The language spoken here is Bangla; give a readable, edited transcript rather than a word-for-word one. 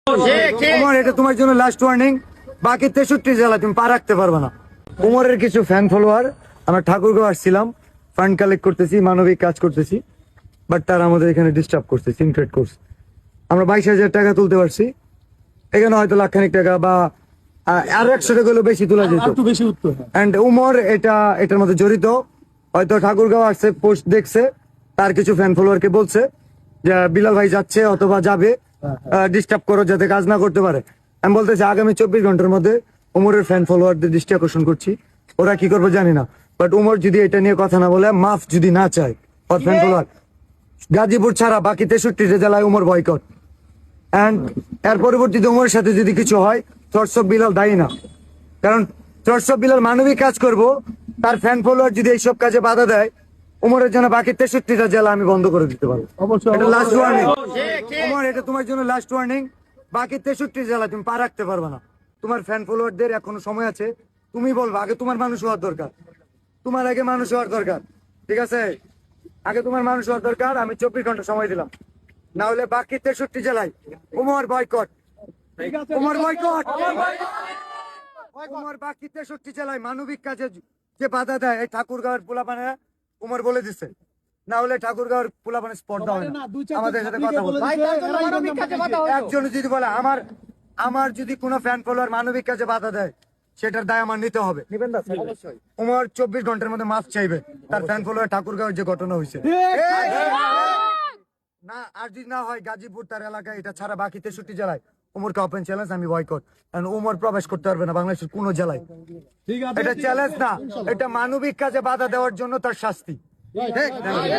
উমর, এটা তোমার জন্য লাস্ট ওয়ার্নিং। বাকি 63 জেলা তুমি পা রাখতে পারবে না। উমরের কিছু ফ্যান ফলোয়ার, আমরা ঠাকুরগাঁও আসছিলাম, ফান্ড কালেক্ট করতেছি, মানবিক কাজ করতেছি, বাট তারা আমাদের এখানে ডিস্টার্ব করছে, সিনক্রেট করছে। আমরা 22,000 টাকা তুলতে পারছি, এখানে হয়তো লাখখানিক টাকা বা আর 100 টাকা হলেও বেশি তোলা যেত। এন্ড উমর এটার মধ্যে জড়িত। হয়তো ঠাকুরগাঁও আসছে, পোস্ট দেখছে, তার কিছু ফ্যান ফলোয়ারকে বলছে যে বিলাল ভাই যাচ্ছে অথবা যাবে, ডিস্টার্ব করো যাতে কাজ না করতে পারে। আমি বলতেছি আগামী 24 ঘন্টার মধ্যে উমরের ফ্যান ফলোয়ারদের দৃষ্টি আকর্ষণ করছি, ওরা কি করবে জানি না, বাট উমর যদি এটা নিয়ে কথা না বলে, মাফ যদি না চায় ওর ফ্যান ফলোয়ার, গাজীপুর ছাড়া বাকি 63 জেলায় উমর বয়কট। এন্ড এর পরবর্তীতে উমরের সাথে যদি কিছু হয়, চর্চ অফ বিলাল দায়ী না, কারণ চর্চ অফ বিলাল মানবিক কাজ করব, তার ফ্যান ফলোয়ার যদি এইসব কাজে বাধা দেয়, উমরের জন্য বাকি 63টা জেলা আমি বন্ধ করে দিতে পারবো। এটা লাস্ট ওয়ার্নিং উমর, এটা তোমার জন্য লাস্ট ওয়ার্নিং। বাকি 63 জেলা তুমি পা রাখতে পারবে না। তোমার ফ্যান ফলোয়ারদের এখনো সময় আছে, তুমি বলবো, আগে তোমার মানুষ হওয়ার দরকার, তোমার আগে মানুষ হওয়ার দরকার, ঠিক আছে? আগে তোমার মানুষ হওয়ার দরকার। আমি 24 ঘন্টা সময় দিলাম, না হলে বাকি 63 জেলায় উমর বয়কট, উমর বয়কট, উমর বাকি 63 জেলায় মানবিক কাজে যে বাধা দেয়, এই ঠাকুরগাঁওয়ের পোলাপানে উমর বলে দিচ্ছে, না হলে ঠাকুরগাঁওয়ের পোলাপানে স্পর্ধা হয় না আমাদের সাথে কথা বলতে। একজন যদি বলে আমার যদি কোনো ফ্যান ফলোয়ার মানবিক কাজে বাধা দেয়, সেটার দায় আমার নিতে হবে। উমর 24 ঘন্টার মধ্যে মাফ চাইবে তার ফ্যান ফলোয়ার ঠাকুরগাঁওয়ের যে ঘটনা হয়েছে। না, আর যদি না হয় গাজীপুর তার এলাকায়, এটা ছাড়া বাকি 63 জেলায় উমরকে ওপেন চ্যালেঞ্জ, আমি বয়কট। কারণ উমর প্রবেশ করতে পারবে না বাংলাদেশের কোন জেলায়। এটা চ্যালেঞ্জ না, এটা মানবিক কাজে বাধা দেওয়ার জন্য তার শাস্তি।